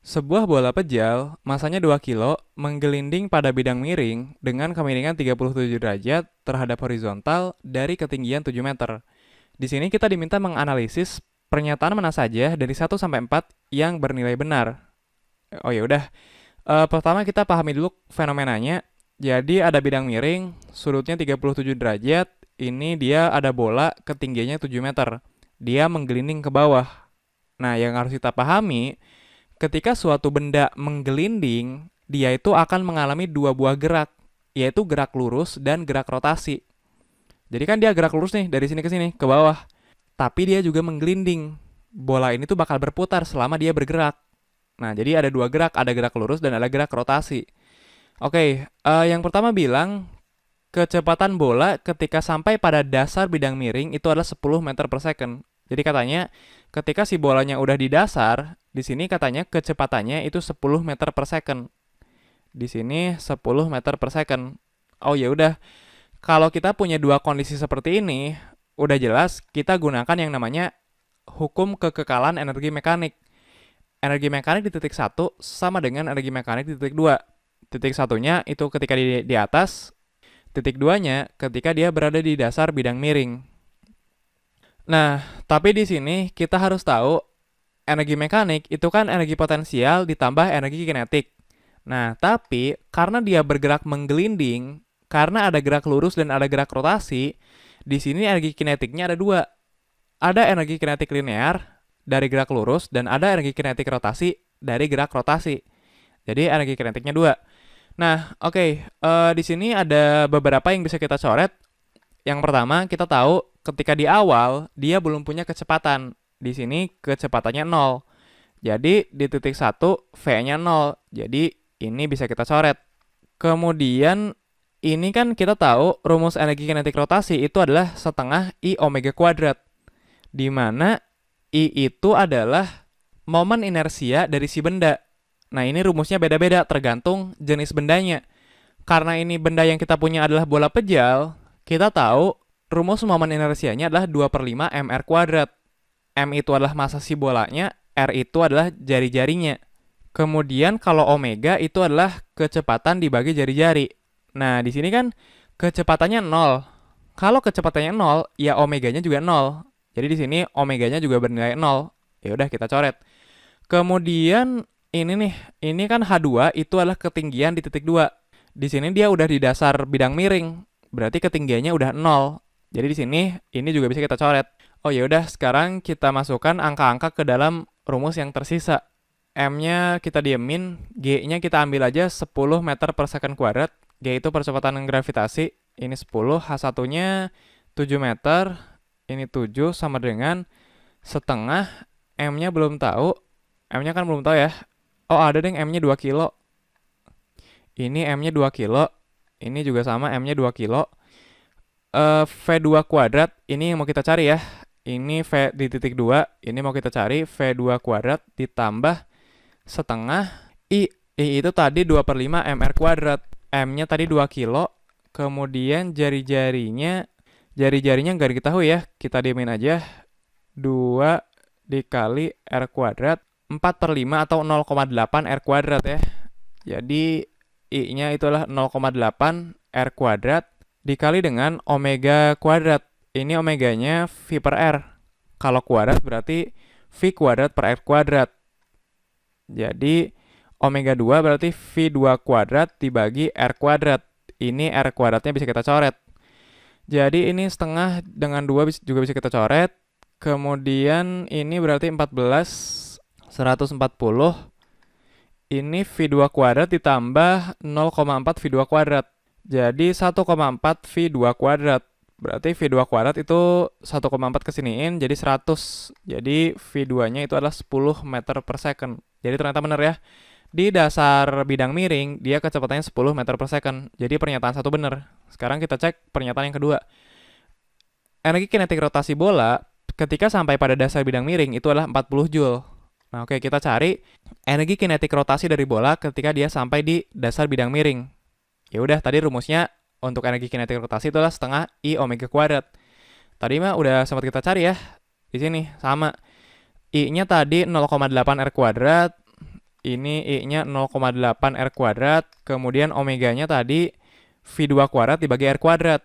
Sebuah bola pejal, masanya 2 kilo, menggelinding pada bidang miring dengan kemiringan 37 derajat terhadap horizontal dari ketinggian 7 meter. Di sini kita diminta menganalisis pernyataan mana saja dari 1 sampai 4 yang bernilai benar. Oh ya udah, pertama kita pahami dulu fenomenanya. Jadi ada bidang miring, sudutnya 37 derajat, ini dia ada bola ketinggiannya 7 meter. Dia menggelinding ke bawah. Nah, yang harus kita pahami, ketika suatu benda menggelinding, dia itu akan mengalami dua buah gerak, yaitu gerak lurus dan gerak rotasi. Jadi kan dia gerak lurus nih dari sini ke sini, ke bawah. Tapi dia juga menggelinding. Bola ini tuh bakal berputar selama dia bergerak. Nah, jadi ada dua gerak, ada gerak lurus dan ada gerak rotasi. Oke, yang pertama bilang kecepatan bola ketika sampai pada dasar bidang miring itu adalah 10 meter per second. Jadi katanya ketika si bolanya udah di dasar, di sini katanya kecepatannya itu 10 meter per second. Di sini 10 meter per second. Oh ya udah, kalau kita punya dua kondisi seperti ini, udah jelas kita gunakan yang namanya hukum kekekalan energi mekanik. Energi mekanik di titik 1 sama dengan energi mekanik di titik 2. Titik satunya itu ketika di atas, titik 2-nya ketika dia berada di dasar bidang miring. Nah, tapi di sini kita harus tahu energi mekanik itu kan energi potensial ditambah energi kinetik. Nah, tapi karena dia bergerak menggelinding, karena ada gerak lurus dan ada gerak rotasi, di sini energi kinetiknya ada dua. Ada energi kinetik linear dari gerak lurus dan ada energi kinetik rotasi dari gerak rotasi. Jadi energi kinetiknya dua. Nah, oke, di sini ada beberapa yang bisa kita coret. Yang pertama, kita tahu ketika di awal dia belum punya kecepatan. Di sini kecepatannya 0. Jadi di titik 1 V-nya 0. Jadi ini bisa kita coret. Kemudian ini kan kita tahu rumus energi kinetik rotasi itu adalah setengah I omega kuadrat. Di mana I itu adalah momen inersia dari si benda. Nah, ini rumusnya beda-beda tergantung jenis bendanya. Karena ini benda yang kita punya adalah bola pejal, kita tahu rumus momen inersianya adalah 2 per 5 mr kuadrat. M itu adalah massa si bolanya, R itu adalah jari-jarinya. Kemudian kalau omega itu adalah kecepatan dibagi jari-jari. Nah, di sini kan kecepatannya 0. Kalau kecepatannya 0, ya omeganya juga 0. Jadi di sini omeganya juga bernilai 0. Ya udah kita coret. Kemudian ini nih, ini kan H2 itu adalah ketinggian di titik 2. Di sini dia udah di dasar bidang miring. Berarti ketinggiannya udah 0. Jadi di sini ini juga bisa kita coret. Oh ya udah, sekarang kita masukkan angka-angka ke dalam rumus yang tersisa. M-nya kita diemin, G-nya kita ambil aja 10 meter per second kuadrat. G itu percepatan gravitasi, ini 10, H1-nya 7 meter, ini 7 sama dengan setengah, M-nya belum tahu, M-nya kan belum tahu ya. Oh ada deh M-nya 2 kilo. Ini M-nya 2 kilo, ini juga sama M-nya 2 kilo. V2 kuadrat, ini yang mau kita cari ya. Ini V di titik 2, ini mau kita cari V2 kuadrat ditambah setengah I. I itu tadi 2 per 5 mr kuadrat. M-nya tadi 2 kilo, kemudian jari-jarinya nggak diketahui ya, kita diemin aja. 2 dikali R kuadrat, 4 per 5 atau 0,8 R kuadrat ya. Jadi I-nya itu adalah 0,8 R kuadrat dikali dengan omega kuadrat. Ini omeganya V per R. Kalau kuadrat berarti V kuadrat per R kuadrat. Jadi omega 2 berarti V2 kuadrat dibagi R kuadrat. Ini R kuadratnya bisa kita coret. Jadi ini setengah dengan 2 juga bisa kita coret. Kemudian ini berarti 14, 140. Ini V2 kuadrat ditambah 0,4 V2 kuadrat. Jadi 1,4 V2 kuadrat. Berarti V2 kuadrat itu 1,4 kesiniin jadi 100. Jadi V2-nya itu adalah 10 meter per second. Jadi ternyata benar ya. Di dasar bidang miring, dia kecepatannya 10 meter per second. Jadi pernyataan satu benar. Sekarang kita cek pernyataan yang kedua. Energi kinetik rotasi bola ketika sampai pada dasar bidang miring itu adalah 40 Joule. Nah, oke, kita cari energi kinetik rotasi dari bola ketika dia sampai di dasar bidang miring. Ya udah, tadi rumusnya untuk energi kinetik rotasi itu adalah setengah I omega kuadrat. Tadi mah udah sempat kita cari ya. Di sini sama. I-nya tadi 0,8 R kuadrat. Ini I-nya 0,8 R kuadrat. Kemudian omeganya tadi V2 kuadrat dibagi R kuadrat.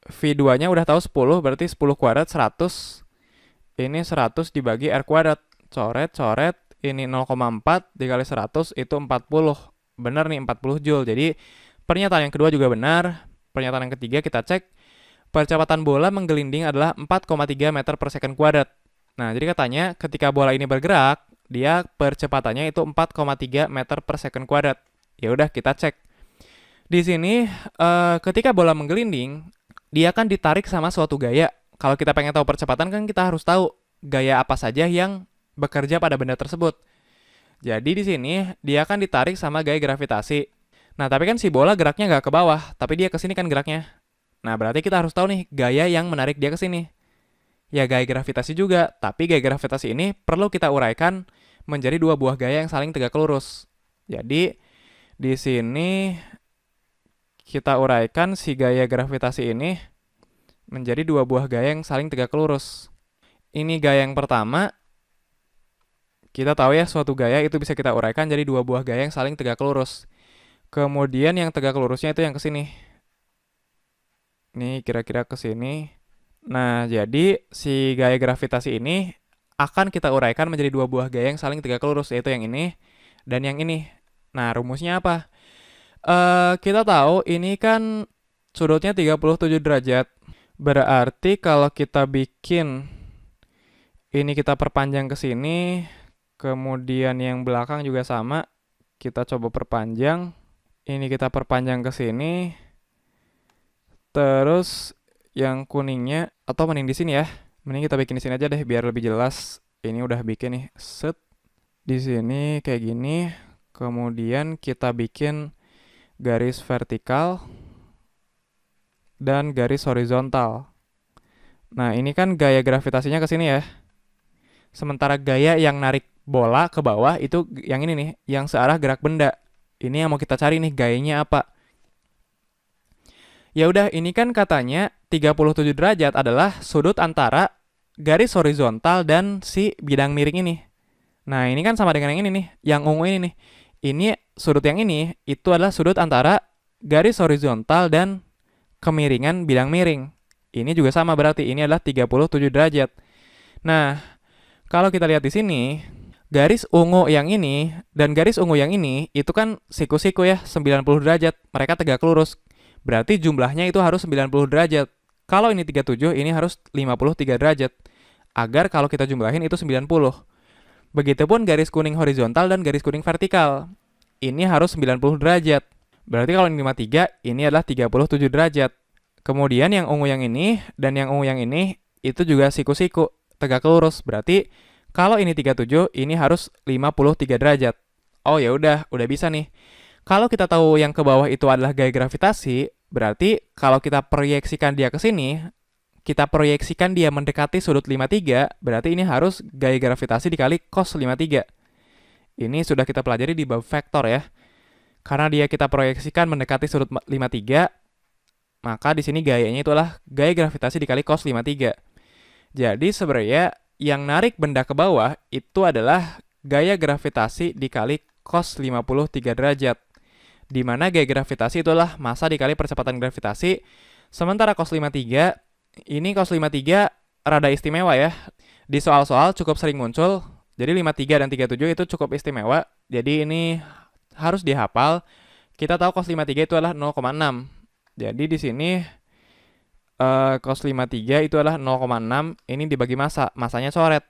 V2-nya udah tahu 10, berarti 10 kuadrat 100. Ini 100 dibagi R kuadrat. Coret, coret. Ini 0,4 dikali 100 itu 40. Benar nih 40 Joule. Jadi pernyataan yang kedua juga benar. Pernyataan yang ketiga kita cek. Percepatan bola menggelinding adalah 4,3 meter per second kuadrat. Nah, jadi katanya ketika bola ini bergerak, dia percepatannya itu 4,3 meter per second kuadrat. Ya udah kita cek. Di sini ketika bola menggelinding, dia akan ditarik sama suatu gaya. Kalau kita pengen tahu percepatan kan kita harus tahu gaya apa saja yang bekerja pada benda tersebut. Jadi di sini dia akan ditarik sama gaya gravitasi. Nah, tapi kan si bola geraknya nggak ke bawah, tapi dia ke sini kan geraknya. Nah, berarti kita harus tahu nih gaya yang menarik dia ke sini. Ya gaya gravitasi juga, tapi gaya gravitasi ini perlu kita uraikan menjadi dua buah gaya yang saling tegak lurus. Jadi di sini kita uraikan si gaya gravitasi ini menjadi dua buah gaya yang saling tegak lurus. Ini gaya yang pertama. Kita tahu ya suatu gaya itu bisa kita uraikan jadi dua buah gaya yang saling tegak lurus. Kemudian yang tegak lurusnya itu yang ke sini. Nih kira-kira ke sini. Nah, jadi si gaya gravitasi ini akan kita uraikan menjadi dua buah gaya yang saling tegak lurus, yaitu yang ini dan yang ini. Nah, rumusnya apa? Kita tahu ini kan sudutnya 37 derajat. Berarti kalau kita bikin ini kita perpanjang ke sini, kemudian yang belakang juga sama, kita coba perpanjang. Ini kita perpanjang ke sini. Terus yang kuningnya, atau mending di sini ya. Mending kita bikin di sini aja deh biar lebih jelas. Ini udah bikin nih, set. Di sini kayak gini. Kemudian kita bikin garis vertikal dan garis horizontal. Nah, ini kan gaya gravitasinya ke sini ya. Sementara gaya yang narik bola ke bawah itu yang ini nih, yang searah gerak benda. Ini yang mau kita cari nih, gayanya apa? Ya udah, ini kan katanya 37 derajat adalah sudut antara garis horizontal dan si bidang miring ini. Nah, ini kan sama dengan yang ini nih, yang ungu ini nih. Ini sudut yang ini itu adalah sudut antara garis horizontal dan kemiringan bidang miring. Ini juga sama berarti ini adalah 37 derajat. Nah, kalau kita lihat di sini, garis ungu yang ini dan garis ungu yang ini itu kan siku-siku ya, 90 derajat. Mereka tegak lurus. Berarti jumlahnya itu harus 90 derajat. Kalau ini 37, ini harus 53 derajat. Agar kalau kita jumlahin itu 90. Begitupun garis kuning horizontal dan garis kuning vertikal. Ini harus 90 derajat. Berarti kalau ini 53, ini adalah 37 derajat. Kemudian yang ungu yang ini dan yang ungu yang ini itu juga siku-siku, tegak lurus. Berarti kalau ini 37, ini harus 53 derajat. Oh ya udah bisa nih. Kalau kita tahu yang ke bawah itu adalah gaya gravitasi, berarti kalau kita proyeksikan dia ke sini, kita proyeksikan dia mendekati sudut 53, berarti ini harus gaya gravitasi dikali cos 53. Ini sudah kita pelajari di bab vektor ya. Karena dia kita proyeksikan mendekati sudut 53, maka di sini gayanya itu adalah gaya gravitasi dikali cos 53. Jadi sebenarnya yang narik benda ke bawah itu adalah gaya gravitasi dikali cos 53 derajat. Di mana gaya gravitasi itu adalah massa dikali percepatan gravitasi. Sementara cos 53, ini cos 53 rada istimewa ya. Di soal-soal cukup sering muncul. Jadi 53 dan 37 itu cukup istimewa. Jadi ini harus dihafal. Kita tahu cos 53 itu adalah 0,6. Jadi di sini cos 53 itu adalah 0,6. Ini dibagi massa. Massanya coret.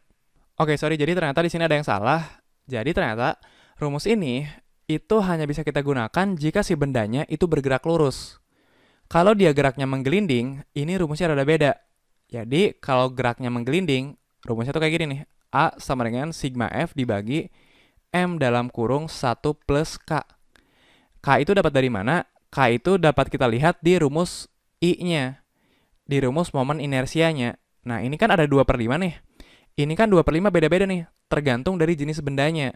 Oke, sorry. Jadi ternyata di sini ada yang salah. Jadi ternyata rumus ini itu hanya bisa kita gunakan jika si bendanya itu bergerak lurus. Kalau dia geraknya menggelinding, ini rumusnya rada beda. Jadi, kalau geraknya menggelinding, rumusnya tuh kayak gini nih. A sama dengan sigma F dibagi M dalam kurung 1 plus K. K itu dapat dari mana? K itu dapat kita lihat di rumus I-nya. Di rumus momen inersianya. Nah, ini kan ada 2/5 nih. Ini kan 2/5 beda-beda nih, tergantung dari jenis bendanya.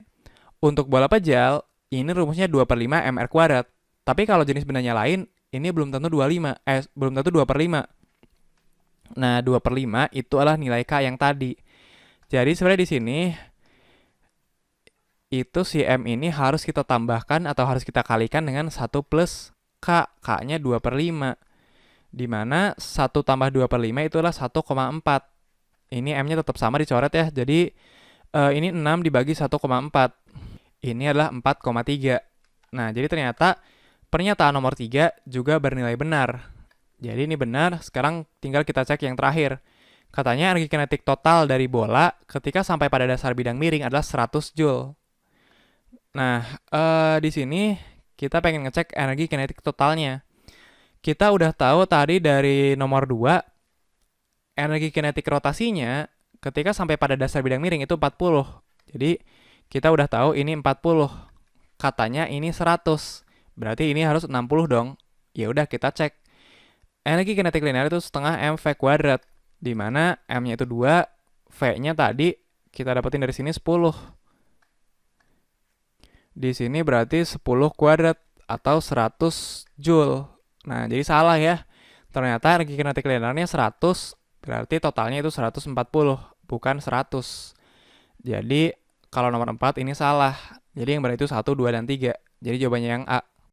Untuk bola pejal, ini rumusnya 2/5 mr kuadrat. Tapi kalau jenis bendanya lain, ini belum tentu 2/5. Nah, 2/5 itu adalah nilai K yang tadi. Jadi sebenarnya di sini itu si M ini harus kita tambahkan atau harus kita kalikan dengan 1 plus K. K-nya 2/5. Di mana 1 tambah 2/5 itulah 1,4. Ini M-nya tetap sama dicoret ya. Jadi ini 6 dibagi 1,4. Ini adalah 4,3. Nah, jadi ternyata pernyataan nomor 3 juga bernilai benar. Jadi ini benar, sekarang tinggal kita cek yang terakhir. Katanya energi kinetik total dari bola ketika sampai pada dasar bidang miring adalah 100 Joule. Nah, di sini kita pengen ngecek energi kinetik totalnya. Kita udah tahu tadi dari nomor 2, energi kinetik rotasinya ketika sampai pada dasar bidang miring itu 40. Jadi, kita udah tahu ini 40. Katanya ini 100. Berarti ini harus 60 dong. Ya udah kita cek. Energi kinetik linear itu setengah mv kuadrat. Di mana M-nya itu 2, V-nya tadi kita dapetin dari sini 10. Di sini berarti 10 kuadrat atau 100 Joule. Nah, jadi salah ya. Ternyata energi kinetik linearnya 100, berarti totalnya itu 140, bukan 100. Jadi, kalau nomor 4 ini salah. Jadi yang benar itu 1, 2, dan 3. Jadi jawabannya yang A.